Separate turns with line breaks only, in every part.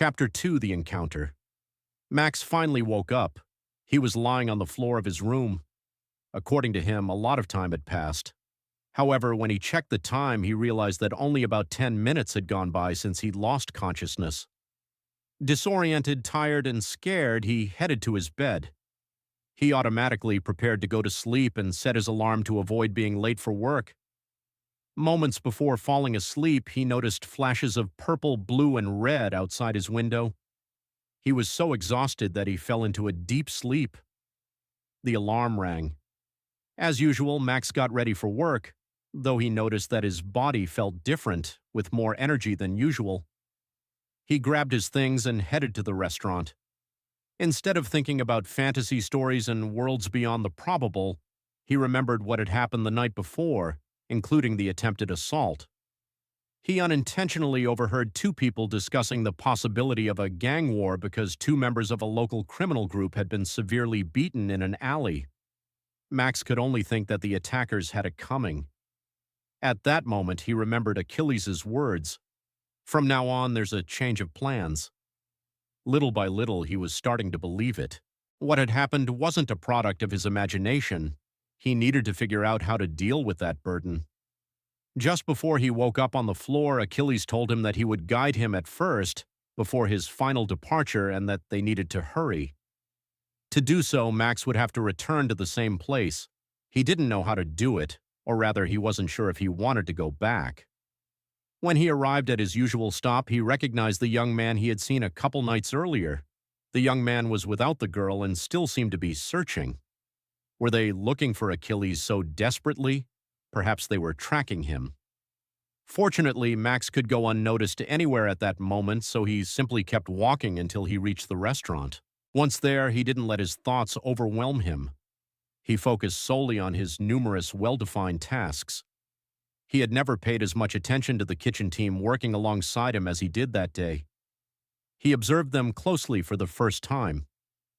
Chapter 2: The Encounter. Max finally woke up. He was lying on the floor of his room. According to him, a lot of time had passed. However, when he checked the time, he realized that only about 10 minutes had gone by since he'd lost consciousness. Disoriented, tired, and scared, he headed to his bed. He automatically prepared to go to sleep and set his alarm to avoid being late for work. Moments before falling asleep, he noticed flashes of purple, blue, and red outside his window. He was so exhausted that he fell into a deep sleep. The alarm rang. As usual, Max got ready for work, though he noticed that his body felt different, with more energy than usual. He grabbed his things and headed to the restaurant. Instead of thinking about fantasy stories and worlds beyond the probable, he remembered what had happened the night before, including the attempted assault. He unintentionally overheard two people discussing the possibility of a gang war because two members of a local criminal group had been severely beaten in an alley. Max could only think that the attackers had it coming. At that moment, he remembered Achilles' words. From now on, there's a change of plans. Little by little, he was starting to believe it. What had happened wasn't a product of his imagination. He needed to figure out how to deal with that burden. Just before he woke up on the floor, Achilles told him that he would guide him at first, before his final departure, and that they needed to hurry. To do so, Max would have to return to the same place. He didn't know how to do it, or rather, he wasn't sure if he wanted to go back. When he arrived at his usual stop, he recognized the young man he had seen a couple nights earlier. The young man was without the girl and still seemed to be searching. Were they looking for Achilles so desperately? Perhaps they were tracking him. Fortunately, Max could go unnoticed anywhere at that moment, so he simply kept walking until he reached the restaurant. Once there, he didn't let his thoughts overwhelm him. He focused solely on his numerous, well-defined tasks. He had never paid as much attention to the kitchen team working alongside him as he did that day. He observed them closely for the first time.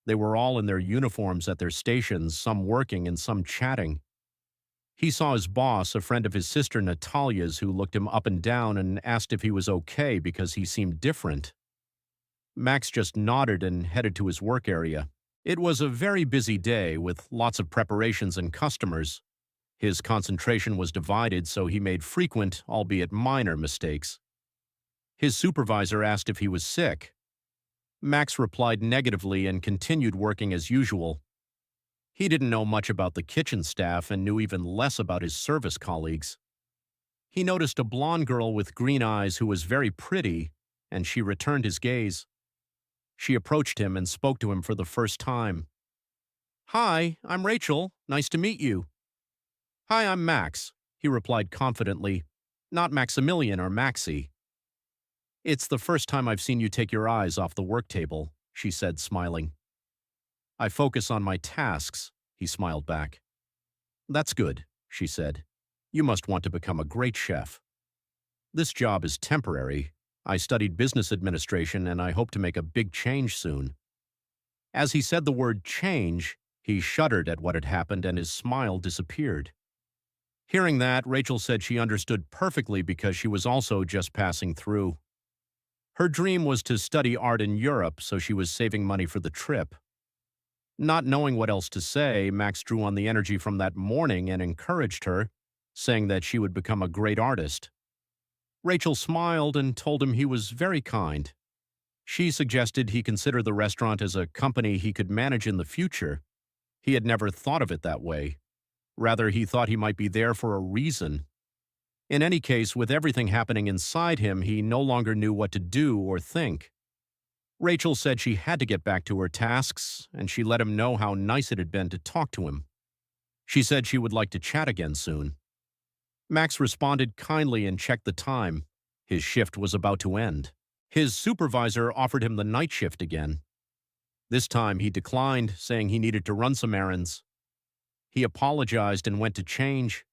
They were all in their uniforms at their stations, some working and some chatting. He saw his boss, a friend of his sister Natalia's, who looked him up and down and asked if he was okay because he seemed different. Max just nodded and headed to his work area. It was a very busy day with lots of preparations and customers. His concentration was divided, so he made frequent, albeit minor, mistakes. His supervisor asked if he was sick. Max replied negatively and continued working as usual. He didn't know much about the kitchen staff and knew even less about his service colleagues. He noticed a blonde girl with green eyes who was very pretty, and she returned his gaze. She approached him and spoke to him for the first time. "Hi, I'm Rachel. Nice to meet you." "Hi, I'm Max," he replied confidently, "not Maximilian or Maxie." "It's the first time I've seen you take your eyes off the work table," she said, smiling. "I focus on my tasks," he smiled back. "That's good," she said. "You must want to become a great chef." "This job is temporary. I studied business administration and I hope to make a big change soon." As he said the word change, he shuddered at what had happened and his smile disappeared. Hearing that, Rachel said she understood perfectly because she was also just passing through. Her dream was to study art in Europe, so she was saving money for the trip. Not knowing what else to say, Max drew on the energy from that morning and encouraged her, saying that she would become a great artist. Rachel smiled and told him he was very kind. She suggested he consider the restaurant as a company he could manage in the future. He had never thought of it that way. Rather, he thought he might be there for a reason. In any case, with everything happening inside him, he no longer knew what to do or think. Rachel said she had to get back to her tasks, and she let him know how nice it had been to talk to him. She said she would like to chat again soon. Max responded kindly and checked the time. His shift was about to end. His supervisor offered him the night shift again. This time he declined, saying he needed to run some errands. He apologized and went to change.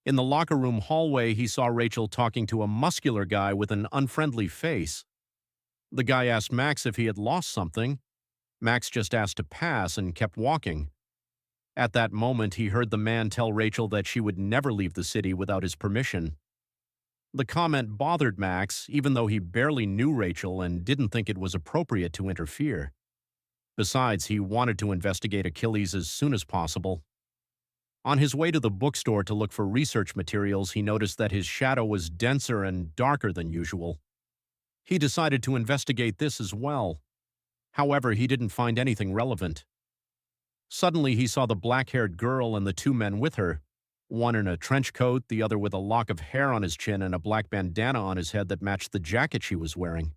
In the locker room hallway, he saw Rachel talking to a muscular guy with an unfriendly face. The guy asked Max if he had lost something. Max just asked to pass and kept walking. At that moment, he heard the man tell Rachel that she would never leave the city without his permission. The comment bothered Max, even though he barely knew Rachel and didn't think it was appropriate to interfere. Besides, he wanted to investigate Achilles as soon as possible. On his way to the bookstore to look for research materials, he noticed that his shadow was denser and darker than usual. He decided to investigate this as well. However, he didn't find anything relevant. Suddenly, he saw the black-haired girl and the two men with her, one in a trench coat, the other with a lock of hair on his chin and a black bandana on his head that matched the jacket she was wearing.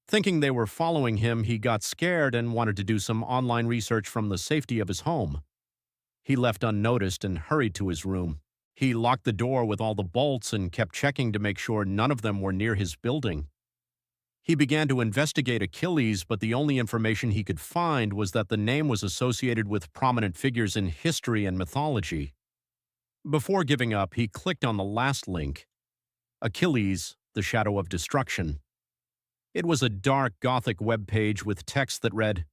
Thinking they were following him, he got scared and wanted to do some online research from the safety of his home. He left unnoticed and hurried to his room. He locked the door with all the bolts and kept checking to make sure none of them were near his building. He began to investigate Achilles, but the only information he could find was that the name was associated with prominent figures in history and mythology. Before giving up, he clicked on the last link, Achilles, the Shadow of Destruction. It was a dark, Gothic web page with text that read,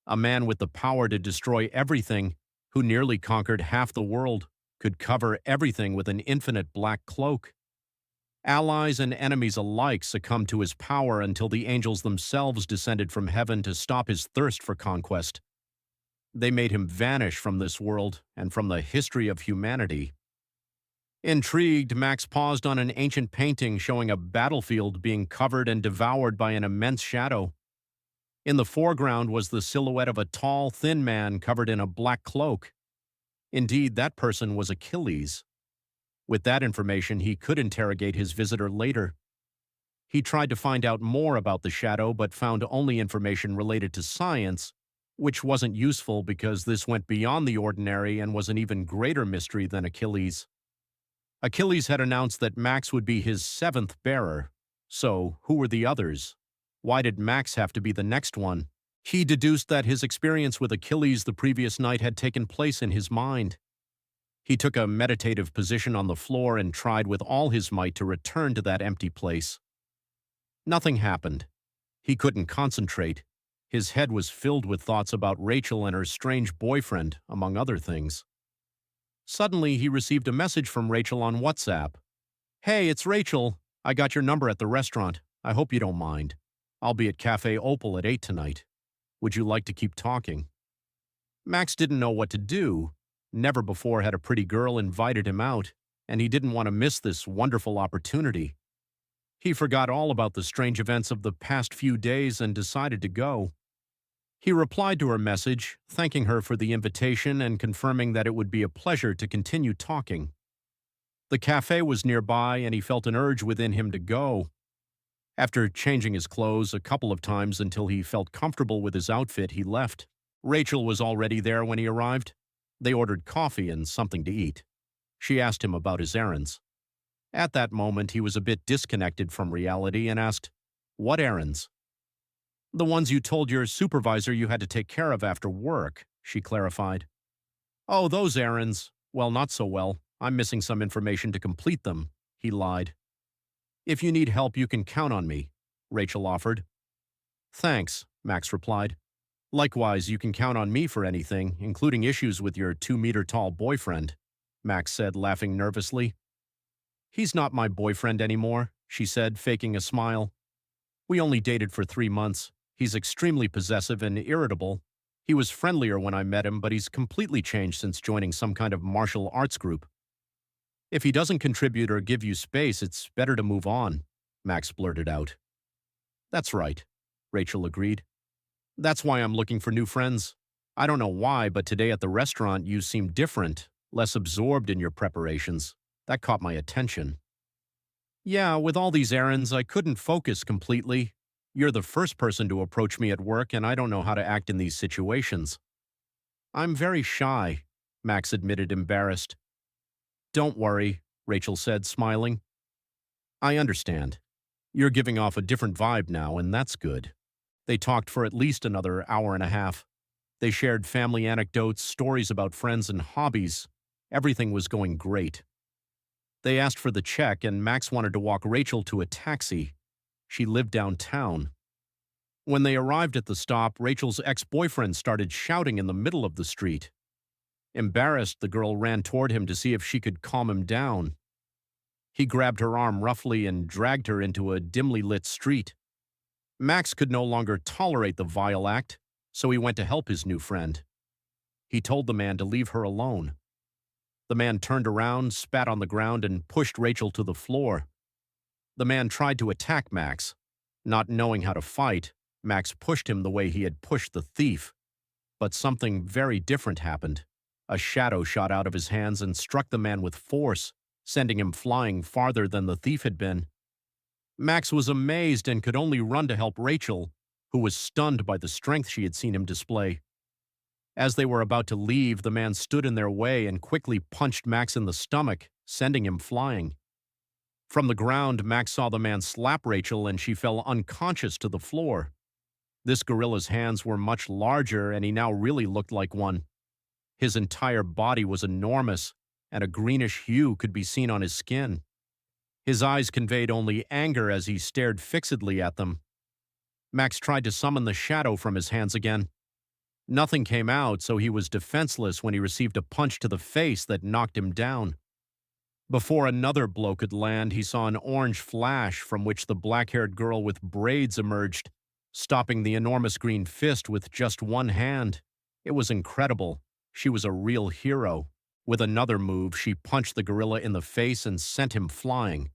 "A man with the power to destroy everything, who nearly conquered half the world, could cover everything with an infinite black cloak. Allies and enemies alike succumbed to his power until the angels themselves descended from heaven to stop his thirst for conquest. They made him vanish from this world and from the history of humanity." Intrigued, Max paused on an ancient painting showing a battlefield being covered and devoured by an immense shadow. In the foreground was the silhouette of a tall, thin man covered in a black cloak. Indeed, that person was Achilles. With that information, he could interrogate his visitor later. He tried to find out more about the shadow, but found only information related to science, which wasn't useful because this went beyond the ordinary and was an even greater mystery than Achilles. Achilles had announced that Max would be his seventh bearer. So, who were the others? Why did Max have to be the next one? He deduced that his experience with Achilles the previous night had taken place in his mind. He took a meditative position on the floor and tried with all his might to return to that empty place. Nothing happened. He couldn't concentrate. His head was filled with thoughts about Rachel and her strange boyfriend, among other things. Suddenly, he received a message from Rachel on WhatsApp. "Hey, it's Rachel. I got your number at the restaurant. I hope you don't mind. I'll be at Cafe Opal at 8 tonight. Would you like to keep talking?" Max didn't know what to do. Never before had a pretty girl invited him out, and he didn't want to miss this wonderful opportunity. He forgot all about the strange events of the past few days and decided to go. He replied to her message, thanking her for the invitation and confirming that it would be a pleasure to continue talking. The cafe was nearby, and he felt an urge within him to go. After changing his clothes a couple of times until he felt comfortable with his outfit, he left. Rachel was already there when he arrived. They ordered coffee and something to eat. She asked him about his errands. At that moment, he was a bit disconnected from reality and asked, "What errands?" "The ones you told your supervisor you had to take care of after work," she clarified. "Oh, those errands. Well, not so well. I'm missing some information to complete them," he lied. "If you need help, you can count on me," Rachel offered. "Thanks," Max replied. "Likewise, you can count on me for anything, including issues with your 2-meter-tall boyfriend," Max said, laughing nervously. "He's not my boyfriend anymore," she said, faking a smile. "We only dated for 3 months. He's extremely possessive and irritable. He was friendlier when I met him, but he's completely changed since joining some kind of martial arts group. If he doesn't contribute or give you space, it's better to move on," Max blurted out. "That's right," Rachel agreed. "That's why I'm looking for new friends. I don't know why, but today at the restaurant you seemed different, less absorbed in your preparations. That caught my attention." "Yeah, with all these errands, I couldn't focus completely. You're the first person to approach me at work, and I don't know how to act in these situations." "I'm very shy," Max admitted, embarrassed. "Don't worry," Rachel said, smiling. "I understand. You're giving off a different vibe now, and that's good." They talked for at least another hour and a half. They shared family anecdotes, stories about friends and hobbies. Everything was going great. They asked for the check, and Max wanted to walk Rachel to a taxi. She lived downtown. When they arrived at the stop, Rachel's ex-boyfriend started shouting in the middle of the street. Embarrassed, the girl ran toward him to see if she could calm him down. He grabbed her arm roughly and dragged her into a dimly lit street. Max could no longer tolerate the vile act, so he went to help his new friend. He told the man to leave her alone. The man turned around, spat on the ground, and pushed Rachel to the floor. The man tried to attack Max. Not knowing how to fight, Max pushed him the way he had pushed the thief. But something very different happened. A shadow shot out of his hands and struck the man with force, sending him flying farther than the thief had been. Max was amazed and could only run to help Rachel, who was stunned by the strength she had seen him display. As they were about to leave, the man stood in their way and quickly punched Max in the stomach, sending him flying. From the ground, Max saw the man slap Rachel and she fell unconscious to the floor. This gorilla's hands were much larger and he now really looked like one. His entire body was enormous, and a greenish hue could be seen on his skin. His eyes conveyed only anger as he stared fixedly at them. Max tried to summon the shadow from his hands again. Nothing came out, so he was defenseless when he received a punch to the face that knocked him down. Before another blow could land, he saw an orange flash from which the black-haired girl with braids emerged, stopping the enormous green fist with just one hand. It was incredible. She was a real hero. With another move, she punched the gorilla in the face and sent him flying.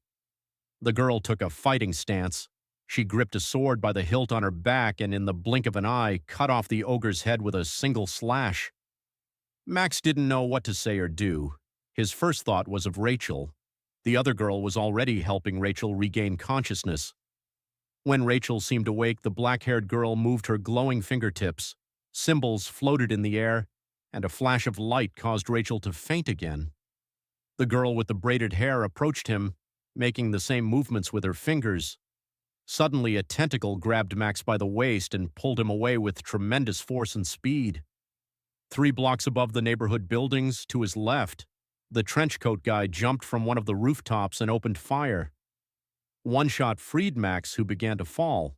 The girl took a fighting stance. She gripped a sword by the hilt on her back and in the blink of an eye cut off the ogre's head with a single slash. Max didn't know what to say or do. His first thought was of Rachel. The other girl was already helping Rachel regain consciousness. When Rachel seemed awake, the black-haired girl moved her glowing fingertips. Symbols floated in the air, and a flash of light caused Rachel to faint again. The girl with the braided hair approached him, making the same movements with her fingers. Suddenly, a tentacle grabbed Max by the waist and pulled him away with tremendous force and speed. 3 blocks above the neighborhood buildings, to his left, the trenchcoat guy jumped from one of the rooftops and opened fire. One shot freed Max, who began to fall.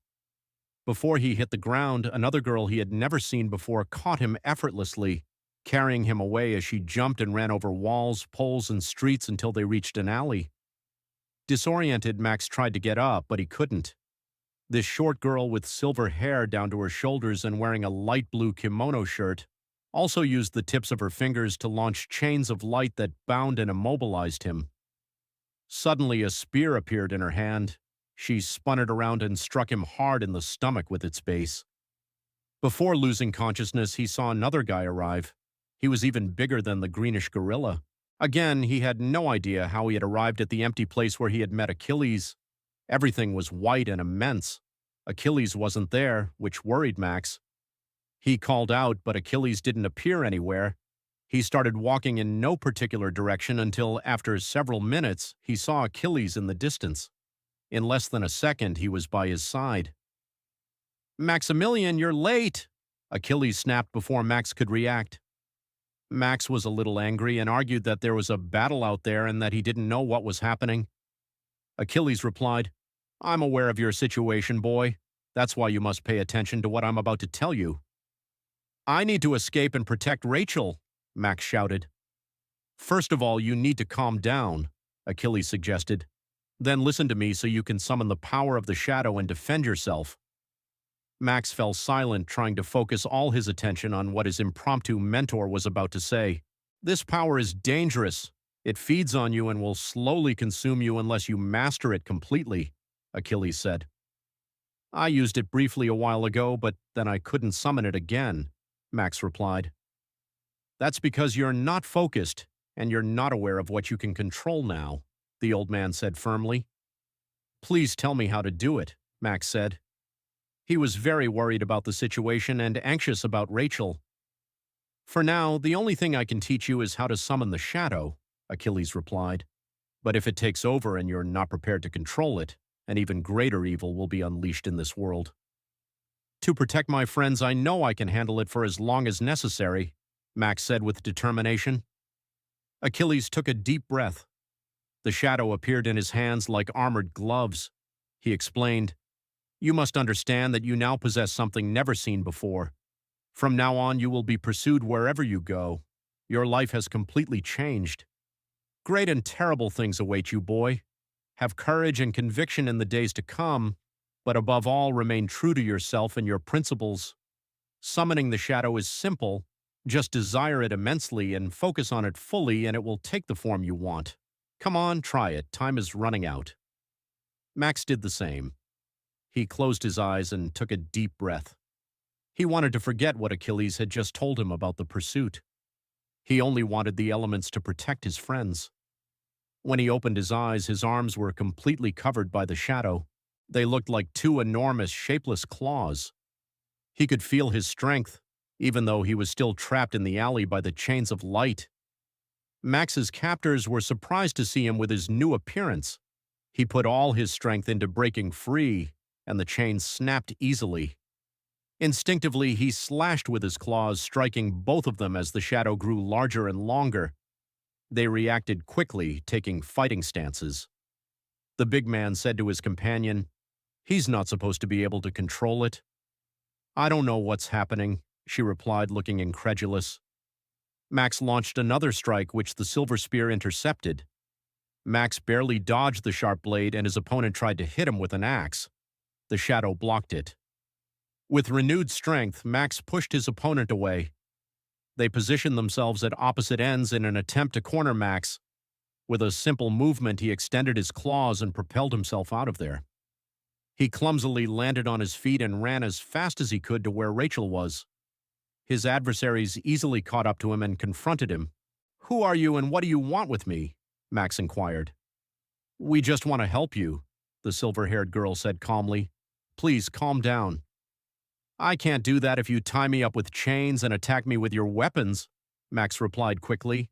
Before he hit the ground, another girl he had never seen before caught him effortlessly, carrying him away as she jumped and ran over walls, poles, and streets until they reached an alley. Disoriented, Max tried to get up, but he couldn't. This short girl with silver hair down to her shoulders and wearing a light blue kimono shirt also used the tips of her fingers to launch chains of light that bound and immobilized him. Suddenly, a spear appeared in her hand. She spun it around and struck him hard in the stomach with its base. Before losing consciousness, he saw another guy arrive. He was even bigger than the greenish gorilla. Again, he had no idea how he had arrived at the empty place where he had met Achilles. Everything was white and immense. Achilles wasn't there, which worried Max. He called out, but Achilles didn't appear anywhere. He started walking in no particular direction until, after several minutes, he saw Achilles in the distance. In less than a second, he was by his side. "Maximilian, you're late!" Achilles snapped before Max could react. Max was a little angry and argued that there was a battle out there and that he didn't know what was happening. Achilles replied, "I'm aware of your situation, boy. That's why you must pay attention to what I'm about to tell you." "I need to escape and protect Rachel," Max shouted. "First of all, you need to calm down," Achilles suggested. "Then listen to me so you can summon the power of the shadow and defend yourself." Max fell silent, trying to focus all his attention on what his impromptu mentor was about to say. "This power is dangerous. It feeds on you and will slowly consume you unless you master it completely," Achilles said. "I used it briefly a while ago, but then I couldn't summon it again," Max replied. "That's because you're not focused, and you're not aware of what you can control now," the old man said firmly. "Please tell me how to do it," Max said. He was very worried about the situation and anxious about Rachel. "For now, the only thing I can teach you is how to summon the shadow," Achilles replied. "But if it takes over and you're not prepared to control it, an even greater evil will be unleashed in this world. To protect my friends, I know I can handle it for as long as necessary," Max said with determination. Achilles took a deep breath. The shadow appeared in his hands like armored gloves. He explained, "You must understand that you now possess something never seen before. From now on, you will be pursued wherever you go. Your life has completely changed. Great and terrible things await you, boy. Have courage and conviction in the days to come, but above all, remain true to yourself and your principles. Summoning the shadow is simple. Just desire it immensely and focus on it fully, and it will take the form you want. Come on, try it. Time is running out. Max did the same. He closed his eyes and took a deep breath. He wanted to forget what Achilles had just told him about the pursuit. He only wanted the elements to protect his friends. When he opened his eyes, his arms were completely covered by the shadow. They looked like two enormous, shapeless claws. He could feel his strength, even though he was still trapped in the alley by the chains of light. Max's captors were surprised to see him with his new appearance. He put all his strength into breaking free, and the chains snapped easily. Instinctively, he slashed with his claws, striking both of them as the shadow grew larger and longer. They reacted quickly, taking fighting stances. The big man said to his companion, "He's not supposed to be able to control it." "I don't know what's happening," she replied, looking incredulous. Max launched another strike, which the silver spear intercepted. Max barely dodged the sharp blade, and his opponent tried to hit him with an axe. The shadow blocked it. With renewed strength, Max pushed his opponent away. They positioned themselves at opposite ends in an attempt to corner Max. With a simple movement, he extended his claws and propelled himself out of there. He clumsily landed on his feet and ran as fast as he could to where Rachel was. His adversaries easily caught up to him and confronted him. "Who are you and what do you want with me?" Max inquired. "We just want to help you," the silver-haired girl said calmly. "Please calm down." "I can't do that if you tie me up with chains and attack me with your weapons," Max replied quickly.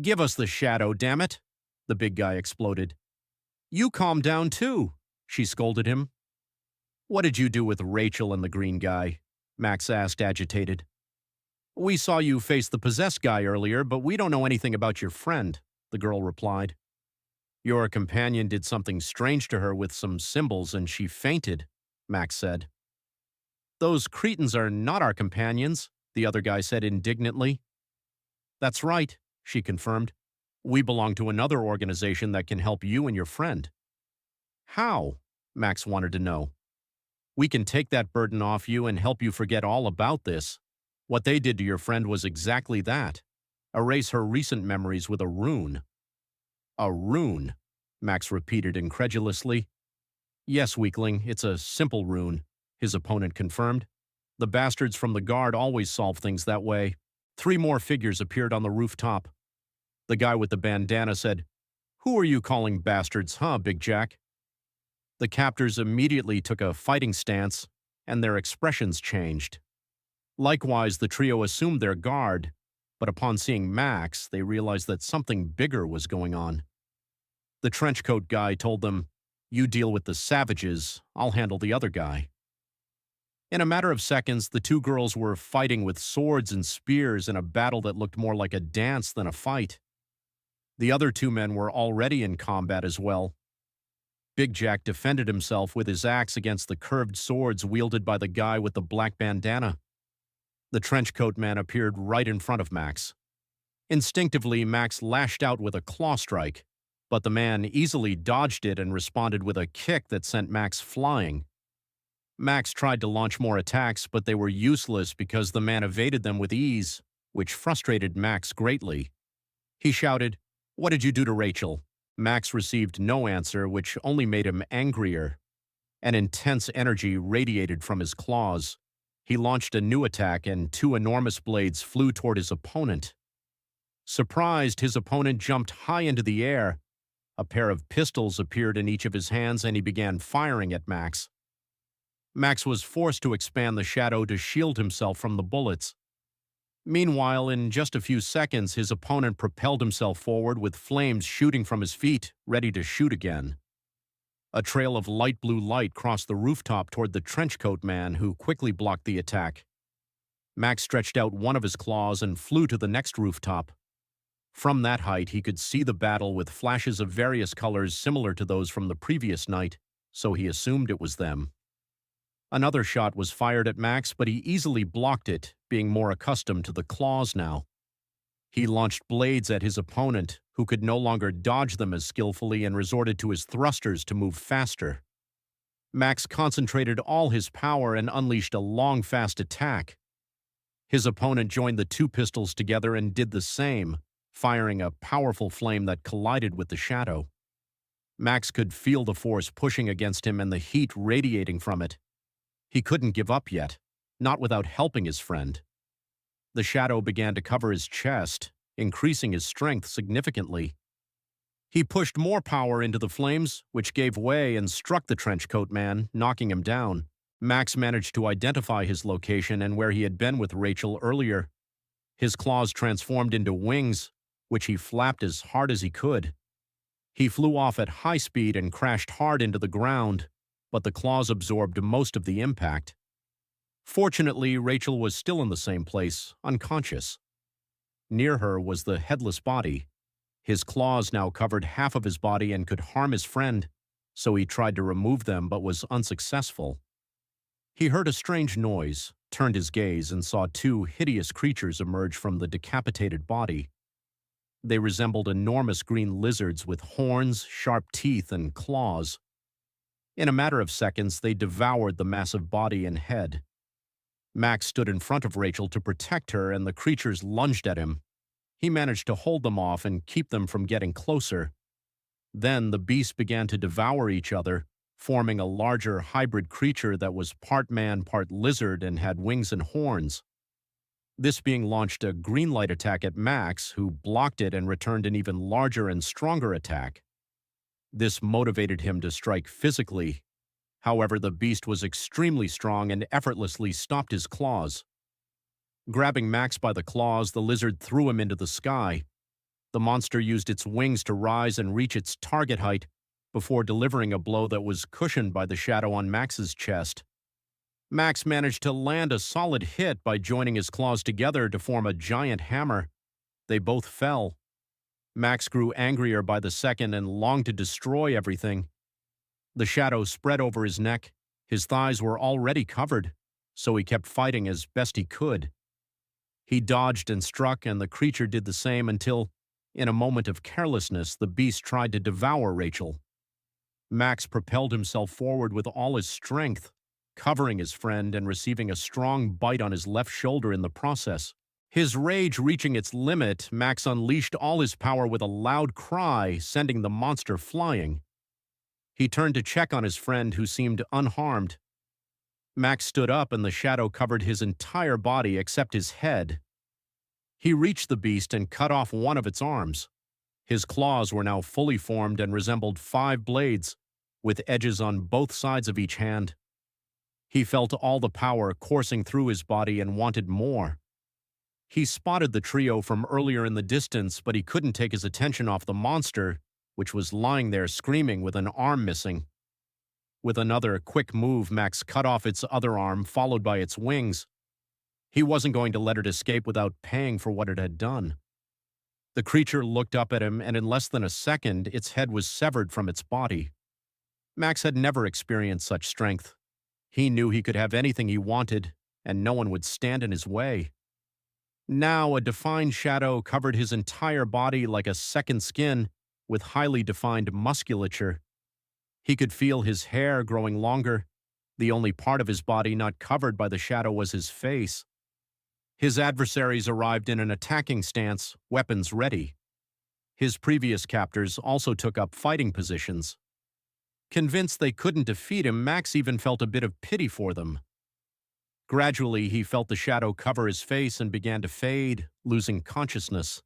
"Give us the shadow, damn it," the big guy exploded. "You calm down too," she scolded him. "What did you do with Rachel and the green guy?" Max asked, agitated. "We saw you face the possessed guy earlier, but we don't know anything about your friend," the girl replied. "Your companion did something strange to her with some symbols and she fainted," Max said. "Those Cretans are not our companions," the other guy said indignantly. "That's right," she confirmed. "We belong to another organization that can help you and your friend." "How?" Max wanted to know. "We can take that burden off you and help you forget all about this. What they did to your friend was exactly that. Erase her recent memories with a rune." "A rune?" Max repeated incredulously. "Yes, weakling, it's a simple rune," his opponent confirmed. "The bastards from the guard always solve things that way." 3 more figures appeared on the rooftop. The guy with the bandana said, "Who are you calling bastards, huh, Big Jack?" The captors immediately took a fighting stance, and their expressions changed. Likewise, the trio assumed their guard, but upon seeing Max, they realized that something bigger was going on. The trenchcoat guy told them, "You deal with the savages, I'll handle the other guy." In a matter of seconds, the 2 girls were fighting with swords and spears in a battle that looked more like a dance than a fight. The other 2 men were already in combat as well. Big Jack defended himself with his axe against the curved swords wielded by the guy with the black bandana. The trenchcoat man appeared right in front of Max. Instinctively, Max lashed out with a claw strike, but the man easily dodged it and responded with a kick that sent Max flying. Max tried to launch more attacks, but they were useless because the man evaded them with ease, which frustrated Max greatly. He shouted, "What did you do to Rachel?" Max received no answer, which only made him angrier. An intense energy radiated from his claws. He launched a new attack, and 2 enormous blades flew toward his opponent. Surprised, his opponent jumped high into the air. A pair of pistols appeared in each of his hands, and he began firing at Max. Max was forced to expand the shadow to shield himself from the bullets. Meanwhile, in just a few seconds, his opponent propelled himself forward with flames shooting from his feet, ready to shoot again. A trail of light blue light crossed the rooftop toward the trenchcoat man, who quickly blocked the attack. Max stretched out one of his claws and flew to the next rooftop. From that height, he could see the battle with flashes of various colors similar to those from the previous night, so he assumed it was them. Another shot was fired at Max, but he easily blocked it, being more accustomed to the claws now. He launched blades at his opponent, who could no longer dodge them as skillfully and resorted to his thrusters to move faster. Max concentrated all his power and unleashed a long, fast attack. His opponent joined the two pistols together and did the same, firing a powerful flame that collided with the shadow. Max could feel the force pushing against him and the heat radiating from it. He couldn't give up yet, not without helping his friend. The shadow began to cover his chest, increasing his strength significantly. He pushed more power into the flames, which gave way and struck the trenchcoat man, knocking him down. Max managed to identify his location and where he had been with Rachel earlier. His claws transformed into wings, which he flapped as hard as he could. He flew off at high speed and crashed hard into the ground, but the claws absorbed most of the impact. Fortunately, Rachel was still in the same place, unconscious. Near her was the headless body. His claws now covered half of his body and could harm his friend, so he tried to remove them but was unsuccessful. He heard a strange noise, turned his gaze, and saw two hideous creatures emerge from the decapitated body. They resembled enormous green lizards with horns, sharp teeth, and claws. In a matter of seconds, they devoured the massive body and head. Max stood in front of Rachel to protect her, and the creatures lunged at him. He managed to hold them off and keep them from getting closer. Then the beasts began to devour each other, forming a larger hybrid creature that was part man, part lizard, and had wings and horns. This being launched a green light attack at Max, who blocked it and returned an even larger and stronger attack. This motivated him to strike physically. However, the beast was extremely strong and effortlessly stopped his claws. Grabbing Max by the claws, the lizard threw him into the sky. The monster used its wings to rise and reach its target height before delivering a blow that was cushioned by the shadow on Max's chest. Max managed to land a solid hit by joining his claws together to form a giant hammer. They both fell. Max grew angrier by the second and longed to destroy everything. The shadow spread over his neck. His thighs were already covered, so he kept fighting as best he could. He dodged and struck, and the creature did the same until, in a moment of carelessness, the beast tried to devour Rachel. Max propelled himself forward with all his strength, covering his friend and receiving a strong bite on his left shoulder in the process. His rage reaching its limit, Max unleashed all his power with a loud cry, sending the monster flying. He turned to check on his friend, who seemed unharmed. Max stood up and the shadow covered his entire body except his head. He reached the beast and cut off one of its arms. His claws were now fully formed and resembled 5 blades, with edges on both sides of each hand. He felt all the power coursing through his body and wanted more. He spotted the trio from earlier in the distance, but he couldn't take his attention off the monster, which was lying there screaming with an arm missing. With another quick move, Max cut off its other arm, followed by its wings. He wasn't going to let it escape without paying for what it had done. The creature looked up at him, and in less than a second, its head was severed from its body. Max had never experienced such strength. He knew he could have anything he wanted, and no one would stand in his way. Now a defined shadow covered his entire body like a second skin, with highly defined musculature. He could feel his hair growing longer. The only part of his body not covered by the shadow was his face. His adversaries arrived in an attacking stance, weapons ready. His previous captors also took up fighting positions. Convinced they couldn't defeat him, Max even felt a bit of pity for them. Gradually, he felt the shadow cover his face and began to fade, losing consciousness.